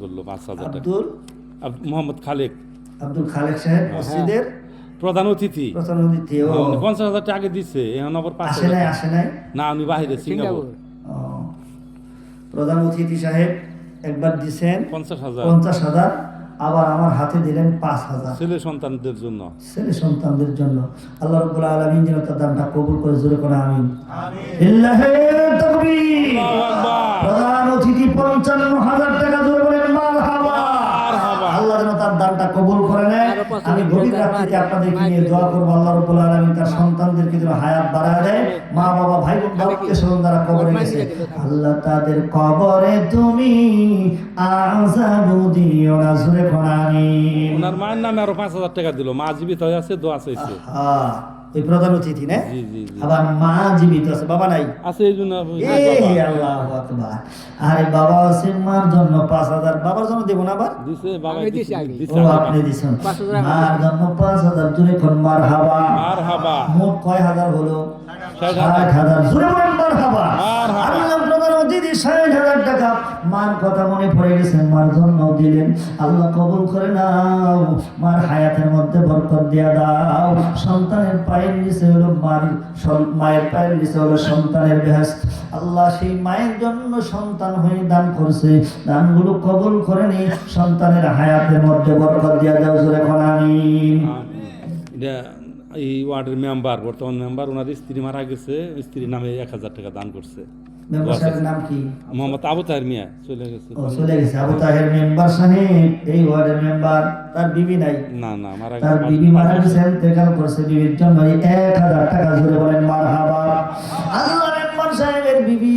করলো 5,000 টাকা। আব্দুল মোহাম্মদ খালেক সাহেব মসজিদের প্রধান অতিথি। ও 50,000 টাকা আগে দিচ্ছে, এখন আবার আসে নাই না, উনি বাহিরে সিঙ্গাপুর। ও, প্রধান অতিথি সাহেব একবার দিছেন 50,000 50,000, আবার আমার হাতে দিলেন 5,000 ছেলে সন্তানদের জন্য। ছেলে সন্তানদের জন্য। আল্লাহ রাব্বুল আলামিন যেন তার দানটা কবুল করে, জোরে করে আমিন। লিল্লাহি তাকবীর। আল্লাহু আকবার। প্রধান অতিথি 55,000 টাকা, জোরে বলেন মারহাবা। আল্লাহ যেন তার দানটা কবুল করে নেয়। আমি গভীর রাত্রিতে আপনাদেরকে নিয়ে দোয়া করবো, আল্লাহ রাব্বুল আলামিন তার সন্তানদেরকে যেন হায়াত বাড়ায় দেয়। মা বাবা ভাই বোন বাবাকে স্মরণ দ্বারা কবরে গেছে, আল্লাহ তাদের কবরে তুমি আযাব দিও না, জোরে করে আমিন। ওনার মায়ের নামে আরো 5,000 টাকা দিল, মা জীবিত হয়ে আছে, দোয়া চাইছে। এই প্রধান অতিথি না, জি জি জি আবার মা জীবিত আছে, বাবা নাই। আছে, এই জন্য আল্লাহু আকবার। আরে বাবা আছে, মার জন্য 5,000, বাবার জন্য দেব না আবার দিছে, বাবা দিছে ও আপনি দিছেন। মার জন্য 5,000, জোরে কোন মারহাবা। মারহাবা। মোট কয় হাজার হলো? 60,000। 60,000, জোরে বলেন মারহাবা। মারহাবা। আল্লাহ প্রধান অতিথি 60,000 টাকা মার কথা মনে পড়ে গেছে, মার জন্য দিলেন। আল্লাহ কবুল করে নাও, মার হায়াতের মধ্যে বরকত দিয়া দাও। সন্তানের পায়ের নিচে হলো মায়ের পায়ের নিচে হলো সন্তানের বেহেশত। আল্লাহ সেই মায়ের জন্য সন্তান হয়ে দান করছে, দানগুলো কবুল করে নি, সন্তানের হায়াতের মধ্যে বরকত দিয়া দাও, জোরে কোন আমিন। এটা এই ওয়ার্ডের মেম্বার, বর্তমান মেম্বার, ওনার স্ত্রী মারা গেছে, স্ত্রীর নামে 1,000 টাকা দান করছে। মেম্বার সাহেবের নাম কি? মোহাম্মদ আবু তাহের মিয়া, চলে গেছে। চলে গেছে আবু তাহের মেম্বার সাহেব, এই ওয়ার্ডের মেম্বার। তার বিবি নাই? না না, মারা তার বিবি মারা গেছে, ইন্তেকাল করছে। বিবির জন্য 1,000 টাকা, জোরে বলেন মারহাবা। আল্লাহ মেম্বার সাহেবের বিবি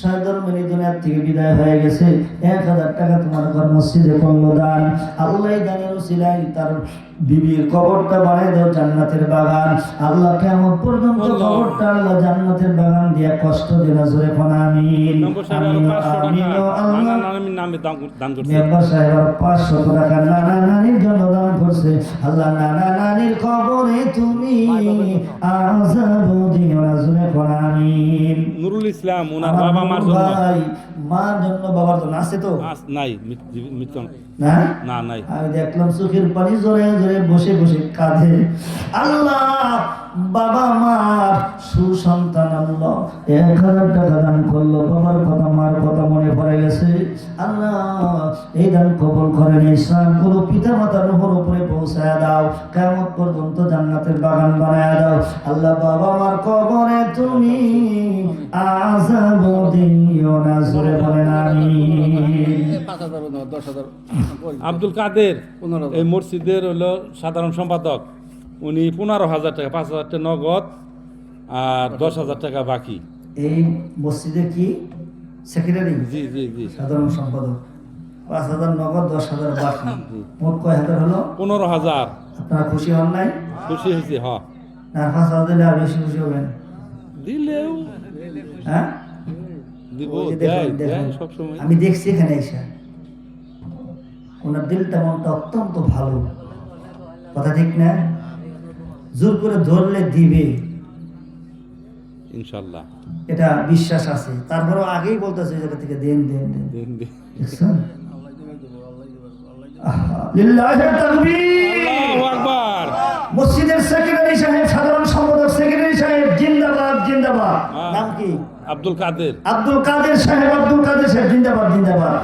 সাদরমণি দুনিয়া থেকে বিদায় হয়ে গেছে, 1,000 টাকা তোমার ঘর মসজিদে করলো দান। আল্লাহ দানের উসিলায় তার বিবির কবরটা বানায় দাও জান্নাতের বাগান। আল্লাহ কিয়ামত পর্যন্ত কবরটা আল্লাহ জান্নাতের বাগান দিয়া কষ্ট দেনা, জোরে কোন আমিন। মেম্বার সাহেব আরো 500 টাকা নানা নানির নামে দান করছে। মেম্বার সাহেব আরো 500 টাকা নানা নানির জন্য দান করছে। আল্লাহ নানা নানির কবরে তুমি আযাব দিও না, জোরে কোন আমিন। নুরুল ইসলাম, ওনার বাবা মার জন্য। ভাই মার জন্য বাবার জন্য আছে তো নাই, মৃত্যু না? না নাই। আমি দেখলাম চোখের পানি জোরে জোরে বসে বসে কাঁদে। আল্লাহ বাবা মার সুসন্তান, আল্লাহ 1,000 টাকা দান করলো, বাবার কথা মার কথা মনে পড়ে গেছে। আল্লাহ এই দান কবুল করে নিয়ে ইসলামগুলো পিতা মাতার রূহের উপরে পৌঁছায় দাও, কিয়ামত পর্যন্ত জান্নাতের বাগান বানায় দাও। আল্লাহ বাবা মার কবরে তুমি আযাব দিও না, জোরে বলেন আমিন। আব্দুল কাদের এই মসজিদের হলো সাধারণ সম্পাদক, উনি 15,000 টাকা, 5,000 টাকা নগদ আর 10,000 টাকা বাকি। এই মসজিদের কি সেক্রেটারি? জি জি জি, সাধারণ সম্পাদক। 5,000 নগদ, 10,000 বাকি, মোট কয় হাজার হলো? 15,000। আপনারা খুশি হন নাই? খুশি হয়েছি, হ। না 5,000 দিলে আর বেশি খুশি হবেন? দিলেও হ্যাঁ দিব, ওই যে দেয় দেখুন, দেয় দেখুন। সবসময়। আমি দেখছি এখানে এসে ওনার দিলটা মনটা অত্যন্ত ভালো, কথা ঠিক না? জোর করে ধরলে দিবে, ইনশাল্লাহ এটা বিশ্বাস আছে। তারপরেও আগেই বলতেছে এই জায়গা থেকে দেন দেন দেন। দিন দিন। দেখছেন? লিল্লাহি তাকবীর। আল্লাহু আকবার। মসজিদের সেক্রেটারি সাহেব, সাধারণ সম্পাদক সেক্রেটারি সাহেব, জিন্দাবাদ জিন্দাবাদ। নাম কি? আব্দুল কাদের। আব্দুল কাদের সাহেব, আব্দুল কাদের সাহেব, জিন্দাবাদ জিন্দাবাদ।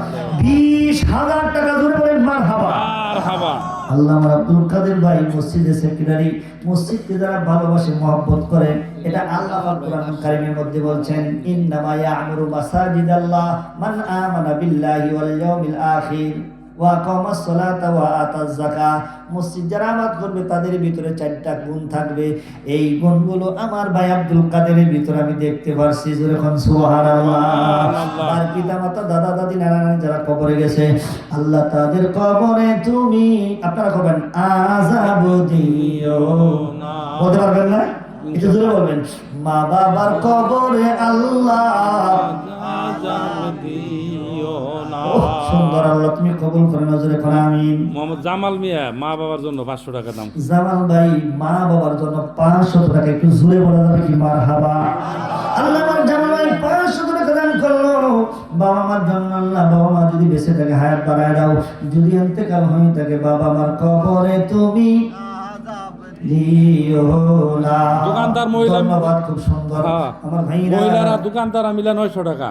20,000 টাকা, জোরে বলেন মারহাবা। মারহাবা। আল্লাহ আমার আব্দুল কাদের ভাই মসজিদের সেক্রেটারি, মসজিদকে যারা ভালোবাসে মহব্বত করে, এটা আল্লাহ পাক কোরআন কারীমের মধ্যে বলছেন, ইন্নামা ইয়া'মুরু মাসাজিদাল্লাহ মান আমানা বিল্লাহি ওয়াল ইয়াউমিল আখির ওয়া আকামাস সালাতা ওয়া আতাজ যাকাত। মসজিদ যারা আমানত করবে তাদের ভিতরে 4টা গুণ থাকবে। এই গুণগুলো আমার ভাই আব্দুল কাদেরের ভিতরে আমি দেখতে পারছি, জোরে কোন সুবহানাল্লাহ। আর পিতামাতা দাদা দাদি নানা নানি যারা কবরে গেছে, আল্লাহ তাদের কবরে তুমি আপনারা করবেন আযাব দিও না, বলতে পারবেন না? একটু জোরে বলবেন, মা বাবার কবরে আল্লাহ আযাব দিও না। সুন্দর, আল্লাহ তুমি কবুল করে, নজরে করে আমিন। মোহাম্মদ জামাল মিয়া, মা বাবার জন্য 500 টাকা দাম। জামাল ভাই মা বাবার জন্য 500 টাকা, একটু জোরে বলা যাবে কি মারহাবা। আল্লাহ আমার জামাল ভাই ভাই 500 টাকা দান করলো বাবা মার জন্য। আল্লাহ বাবা মা যদি বেঁচে থাকে হায়াত বাড়ায় দাও, যদি ইন্তেকাল হয়ে থাকে বাবা মার কবরে তুমি দিও না। দোকানদার মহিলা, ধন্যবাদ, খুব সুন্দর। আমার ভাইরা মহিলারা দোকানদার মিলা 900 টাকা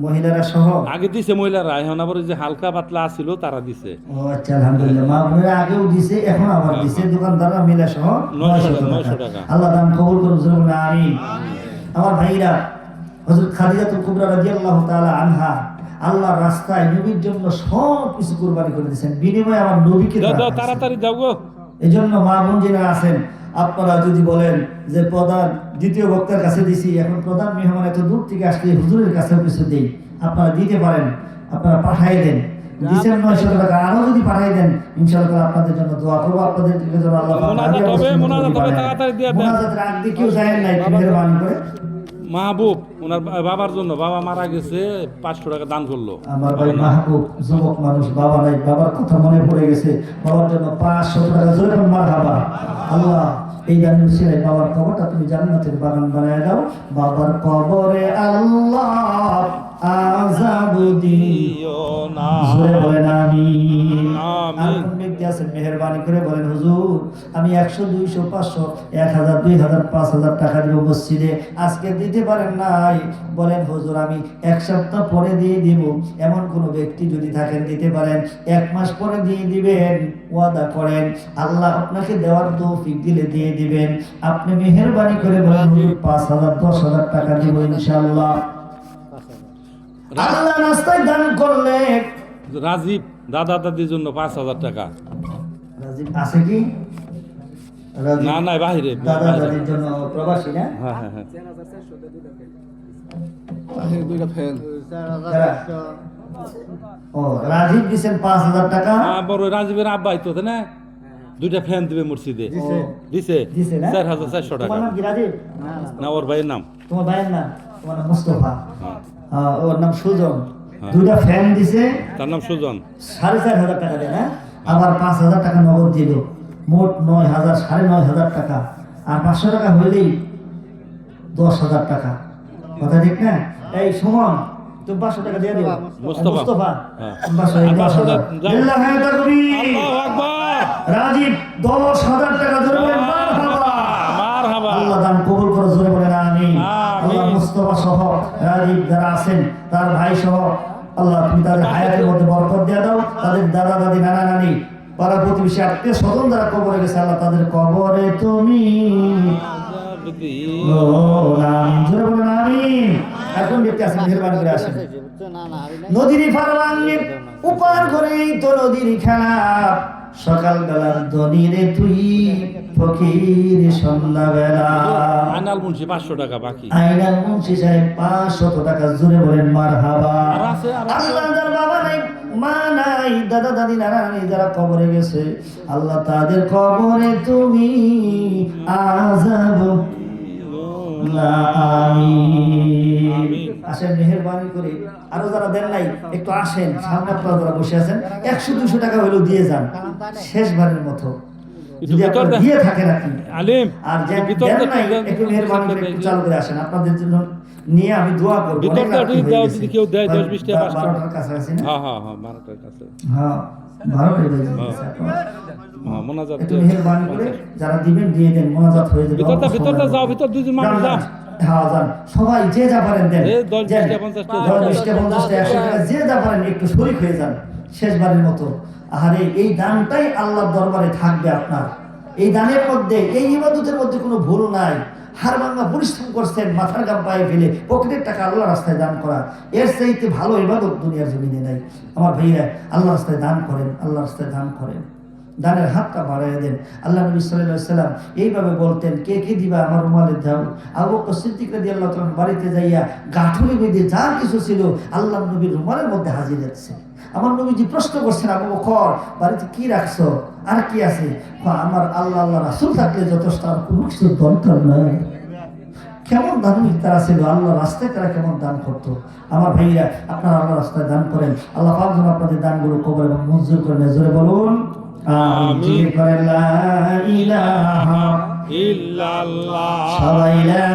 মহিলারা সহ আগে দিছে, মহিলারা এখন আবার ওই যে হালকা পাতলা আছিল তারা দিছে। ও আচ্ছা, আলহামদুলিল্লাহ। মা বোনেরা আগেও দিছে, এখন আবার দিছে, দোকানদাররা মিলা সহ 900 টাকা। আল্লাহ দান কবুল করুন, জোরে বলুন আমিন। আমার ভাইরা, হযরত খাদিজাতুল কুবরা রাদিয়াল্লাহু তাআলা আনহা আল্লাহর রাস্তায় নবীর জন্য সব কিছু কুরবানি করে দিয়েছেন, বিনিময়ে আমার নবীকে তাড়াতাড়ি যাও গো। এজন্য মা বোন যারা আছেন, আপনারা যদি বলেন যে প্রধান দ্বিতীয় বক্তার কাছে দিছি, এখন প্রধান মেহমান এত দূর থেকে আসলে হুজুরের কাছেও কিছু দেই, আপনারা দিতে পারেন, আপনারা পাঠাই দেন। দিচ্ছেন 900 টাকা, আরো যদি পাঠাই দেন ইনশাআল্লাহ আপনাদের জন্য দোয়া করবো, আপনাদের জন্য আল্লাহ মোনাজাতের আগ দিয়ে কেউ যায় না, একটু মেহরবানি করে। মাহবুব ওনার বাবার জন্য, বাবা মারা গেছে, 500 টাকা দান করলো। আমার ভাই মাহবুব যুবক মানুষ, বাবা নাই, বাবার কথা মনে পড়ে গেছে, বাবার জন্য 500 টাকা জোরে মারহাবা। আল্লাহ এই দানের উসিলায় বাবার কবরটা তুমি জান্নাতের বাগান বানায় দাও। বাবার কবরে আল্লাহ আযাব দিও না, জোরে বলেন আমিন। আর কোন ব্যক্তি আছেন মেহেরবানি করে বলেন হুজুর আমি 100 200 500 1000 2000 5000 টাকা দিব মসজিদে, আজকে দিতে পারেন নাই, বলেন হুজুর আমি 1 সপ্তাহ পরে দিয়ে দিব। এমন কোন ব্যক্তি যদি থাকেন দিতে পারেন, 1 মাস পরে দিয়ে দিবেন, ওয়াদা করেন, আল্লাহ আপনাকে দেওয়ার তৌফিক দিলে দিয়ে দিবেন। আপনি মেহেরবানি করে বলেন হুজুর 5000 10000 টাকা দিব ইনশাআল্লাহ। আল্লাহ রাস্তায় দান করলে রাজীব দাদা দাদির জন্য 5000 টাকা। রাজীব আছে কি? না না বাইরে, দাদা দাদির জন্য প্রবাসী না? হ্যাঁ হ্যাঁ হ্যাঁ, দুইটা ফ্যান ও রাজীব দিবেন 5000 টাকা। বড় রাজীবের আব্বা আইতো না, 2টা ফ্যান দিবে মসজিদে, দিছে দিছে না? 4400 টাকা। তোমার নাম কি রাজীব? না ওর ভাইয়ের নাম। তোমার ভাইয়ের নাম? তোমার নাম মুস্তাফা। হ্যাঁ, ওর নাম সুজন। 2টা ফ্যান দিছে, তার নাম সুজন। 4500 টাকা দেয় না, আবার 5000 টাকা নগদ দিল, মোট 9000, 9500 টাকা। আর 500 টাকা হইলেই 10000 টাকা। কথা ঠিক না? এই সুমন তুমি 500 টাকা দিয়ে দিও। মুস্তাফা হ্যাঁ। 500 টাকা লিল্লাহি তাকবীর। আল্লাহু আকবার। রাজীব 10000 টাকা জোরে বলেন মারহাবা। মারহাবা। আল্লাহ দান কবুল করে, জোরে বলেন আমিন। আল্লাহ মুস্তাফা সহ রাজীব যারা আছেন, তার ভাই সহ আল্লাহ তুমি তাদের হায়াতের মধ্যে বরকত দিয়ে দাও। তাদের দাদা দাদি নানা নানি পাড়া প্রতিবেশী আত্মীয় স্বজন যারা কবরে গেছে, আল্লাহ তাদের কবরে তুমি জোরে বলেন আমিন। এখন ব্যক্তি আছেন মেহরবানি করে আসেন। নদীর ফারবাঙ্গে উপার ঘরেই তো নদীর খেলা, সকালবেলার দনিরে তুই ফকির সন্ধ্যাবেলা। আইনাল মুন্সি 500 টাকা বাকি। আইনাল মুন্সি সাহেব 500 টাকা জোরে বলেন মারহাবা। আল্লাহ যার বাবা নাই, মা নাই, দাদা দাদি নানা নানি যারা কবরে গেছে, আল্লাহ তাদের কবরে তুমি আযাব আসেন মেহেরবানি করে। আরো যারা দেন নাই একটু আসেন, সামনে আপনারা যারা বসে আছেন 100-200 টাকা হলেও দিয়ে যান, শেষবারের মতো যদি আপনারা দিয়ে থাকেন আপনি। আর যে দেন নাই একটু মেহেরবানি করে একটু চালু করে আসেন, আপনাদের জন্য নিয়ে আমি দোয়া করব। যদি কেউ দেয় 10-20 টাকা 12টার কাছাকাছি না? হ্যাঁ হ্যাঁ হ্যাঁ 12টার কাছে। হ্যাঁ 12টাই বাজে। হ্যাঁ মোনাজাত একটু মেহেরবানি করে যারা দিবেন দিয়ে দেন, মোনাজাত হয়ে যাবে। ভিতরটা যাও, ভিতর দুজন মানুষ যাও। হ্যাঁ যান, সবাই যে যা পারেন দেন, 10 টা 50 টা 100 টাকা যে যা পারেন একটু শরীক হয়ে যান শেষবারের মতো। আরে এই দানটাই আল্লাহর দরবারে থাকবে আপনার। এই দানের মধ্যে, এই ইবাদতের মধ্যে কোনো ভুল নাই। হার ভাঙা পরিশ্রম করছেন, মাথার গাম পায়ে ফেলে পকেটের টাকা আল্লাহ রাস্তায় দান করা, এর চাইতে ভালো ইবাদত দুনিয়ার জমিনে নাই। আমার ভাইয়া আল্লাহ রাস্তায় দান করেন, আল্লাহ রাস্তায় দান করেন, দানের হাতটা বাড়াইয়া দেন। আল্লাহ নবী সাল্লাল্লাহু আলাইহি সাল্লাম এইভাবে বলতেন, কে কে দিবা আমার রুমালে দাও। আবু বকর সিদ্দিক রাদিয়াল্লাহু তাআলা বাড়িতে যাইয়া গাঁঠুরি বেঁধে যা কিছু ছিল আল্লাহ নবীর রুমালের মধ্যে হাজির হচ্ছে। আমার নবীজি প্রশ্ন করছেন, আবু বকর বাড়িতে কি রাখছো, আর কি আছে? আমার আল্লাহ আল্লাহ রাসূল থাকলে যথেষ্ট, আর কোনো কিছু দরকার নাই। কেমন ধার্মিক তারা ছিল, আল্লাহ রাস্তায় তারা কেমন দান করতো। আমার ভাইরা আপনারা আল্লাহ রাস্তায় দান করেন, আল্লাহ পাক যেন আপনাদের দানগুলো কবুল এবং মঞ্জুর করে নেয়। জোরে বলুন আমিন। লা ইলাহা ইল্লাল্লাহ, সবাই লা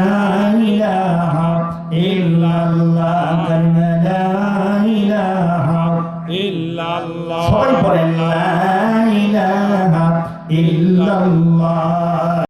ইলাহা ইল্লাল্লাহ কালিমা লা ইলাহা ইল্লাল্লাহ সবাই পড়েন লা ইলাহা ইল্লাল্লাহ